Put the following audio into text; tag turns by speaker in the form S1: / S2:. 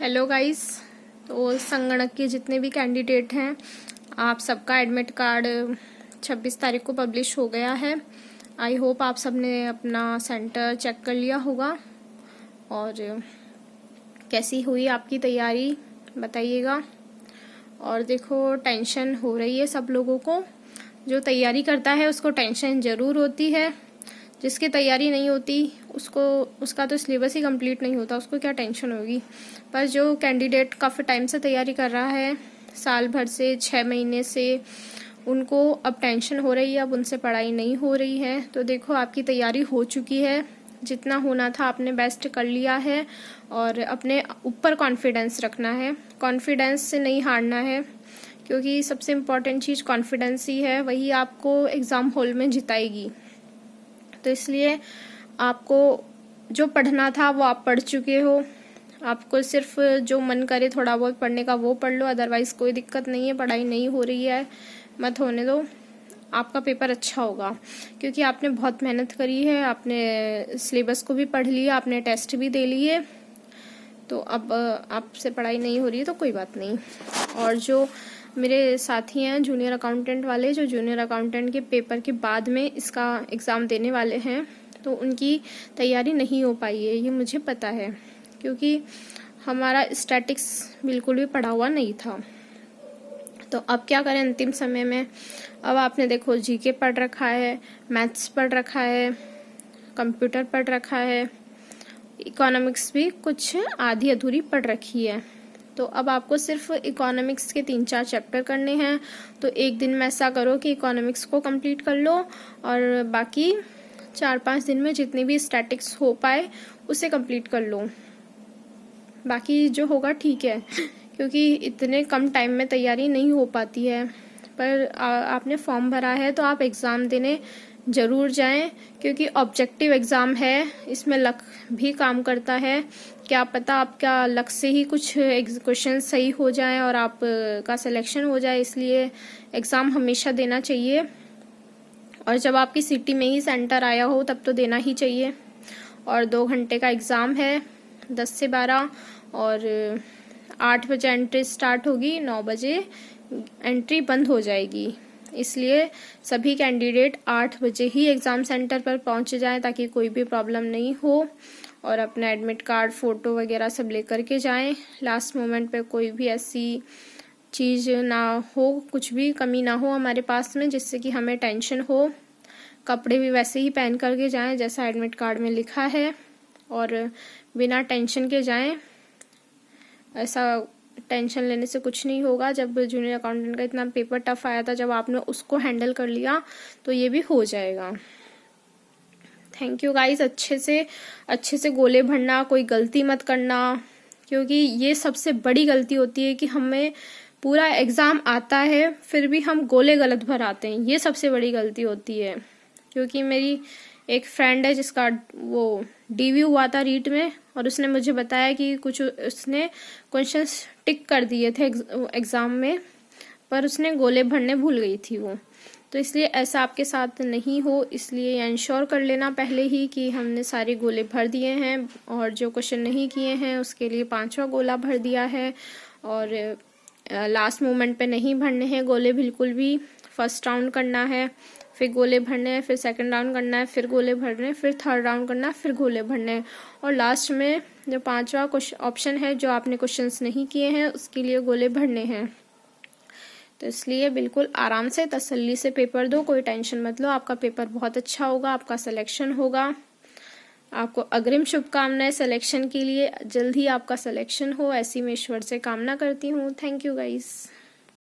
S1: Hello guys. तो संगणक के जितने भी कैंडिडेट हैं, आप सबका एडमिट कार्ड 26 तारीख को पब्लिश हो गया है। आई होप आप सबने अपना सेंटर चेक कर लिया होगा और कैसी हुई आपकी तैयारी बताइएगा। और देखो, टेंशन हो रही है सब लोगों को। जो तैयारी करता है उसको टेंशन ज़रूर होती है, जिसकी तैयारी नहीं होती उसका तो सिलेबस ही कंप्लीट नहीं होता, उसको क्या टेंशन होगी। पर जो कैंडिडेट काफ़ी टाइम से तैयारी कर रहा है, साल भर से 6 महीने से, उनको अब टेंशन हो रही है, अब उनसे पढ़ाई नहीं हो रही है। तो देखो, आपकी तैयारी हो चुकी है, जितना होना था आपने बेस्ट कर लिया है और अपने ऊपर कॉन्फिडेंस रखना है। कॉन्फिडेंस से नहीं हारना है, क्योंकि सबसे इम्पॉर्टेंट चीज़ कॉन्फिडेंस ही है, वही आपको एग्ज़ाम हॉल में जिताएगी। तो इसलिए आपको जो पढ़ना था वो आप पढ़ चुके हो। आपको सिर्फ जो मन करे थोड़ा बहुत पढ़ने का वो पढ़ लो, अदरवाइज़ कोई दिक्कत नहीं है। पढ़ाई नहीं हो रही है, मत होने दो, आपका पेपर अच्छा होगा, क्योंकि आपने बहुत मेहनत करी है, आपने सिलेबस को भी पढ़ लिया, आपने टेस्ट भी दे लिए। तो अब आपसे पढ़ाई नहीं हो रही है तो कोई बात नहीं। और जो मेरे साथी हैं जूनियर अकाउंटेंट वाले, जो जूनियर अकाउंटेंट के पेपर के बाद में इसका एग्ज़ाम देने वाले हैं, तो उनकी तैयारी नहीं हो पाई है, ये मुझे पता है, क्योंकि हमारा स्टैटिक्स बिल्कुल भी पढ़ा हुआ नहीं था। तो अब क्या करें अंतिम समय में। अब आपने देखो जीके पढ़ रखा है, मैथ्स पढ़ रखा है, कंप्यूटर पढ़ रखा है, इकोनॉमिक्स भी कुछ आधी अधूरी पढ़ रखी है। तो अब आपको सिर्फ इकोनॉमिक्स के 3-4 चैप्टर करने हैं। तो एक दिन में ऐसा करो कि इकोनॉमिक्स को कंप्लीट कर लो और बाकी 4-5 दिन में जितनी भी स्टैटिक्स हो पाए उसे कंप्लीट कर लो। बाकी जो होगा ठीक है, क्योंकि इतने कम टाइम में तैयारी नहीं हो पाती है। पर आपने फॉर्म भरा है तो आप एग्ज़ाम देने ज़रूर जाएं, क्योंकि ऑब्जेक्टिव एग्ज़ाम है, इसमें लक भी काम करता है। क्या पता आपका लक से ही कुछ क्वेश्चन सही हो जाए और आप का सिलेक्शन हो जाए, इसलिए एग्ज़ाम हमेशा देना चाहिए। और जब आपकी सिटी में ही सेंटर आया हो तब तो देना ही चाहिए। और 2 घंटे का एग्ज़ाम है, 10 से 12, और 8 बजे एंट्री स्टार्ट होगी, 9 बजे एंट्री बंद हो जाएगी। इसलिए सभी कैंडिडेट 8 बजे ही एग्ज़ाम सेंटर पर पहुंच जाएं, ताकि कोई भी प्रॉब्लम नहीं हो। और अपना एडमिट कार्ड, फ़ोटो वगैरह सब लेकर के जाएं। लास्ट मोमेंट पे कोई भी ऐसी चीज़ ना हो, कुछ भी कमी ना हो हमारे पास में, जिससे कि हमें टेंशन हो। कपड़े भी वैसे ही पहन करके जाएं जैसा एडमिट कार्ड में लिखा है, और बिना टेंशन के जाएं। ऐसा टेंशन लेने से कुछ नहीं होगा। जब जूनियर अकाउंटेंट का इतना पेपर टफ आया था, जब आपने उसको हैंडल कर लिया तो ये भी हो जाएगा। Thank you guys. अच्छे से गोले भरना, कोई गलती मत करना, क्योंकि ये सबसे बड़ी गलती होती है कि हमें पूरा एग्ज़ाम आता है फिर भी हम गोले गलत भराते हैं, ये सबसे बड़ी गलती होती है। क्योंकि मेरी एक फ्रेंड है जिसका वो डीवी हुआ था रीट में, और उसने मुझे बताया कि कुछ उसने क्वेश्चंस टिक कर दिए थे एग्ज़ाम में, पर उसने गोले भरने भूल गई थी वो। तो इसलिए ऐसा आपके साथ नहीं हो, इसलिए इंश्योर कर लेना पहले ही कि हमने सारे गोले भर दिए हैं, और जो क्वेश्चन नहीं किए हैं उसके लिए 5वां गोला भर दिया है। और लास्ट मोमेंट पे नहीं भरने हैं गोले बिल्कुल भी। फर्स्ट राउंड करना है, फिर गोले भरने हैं, फिर सेकंड राउंड करना है, फिर गोले भरने हैं, फिर थर्ड राउंड करना है, फिर गोले भरने हैं, और लास्ट में जो 5वां ऑप्शन है, जो आपने क्वेश्चंस नहीं किए हैं, उसके लिए गोले भरने हैं। तो इसलिए बिल्कुल आराम से, तसल्ली से पेपर दो, कोई टेंशन मत लो। आपका पेपर बहुत अच्छा होगा, आपका सिलेक्शन होगा। आपको अग्रिम शुभकामनाएं सिलेक्शन के लिए। जल्द ही आपका सिलेक्शन हो, ऐसी मैं ईश्वर से कामना करती हूँ। Thank you guys.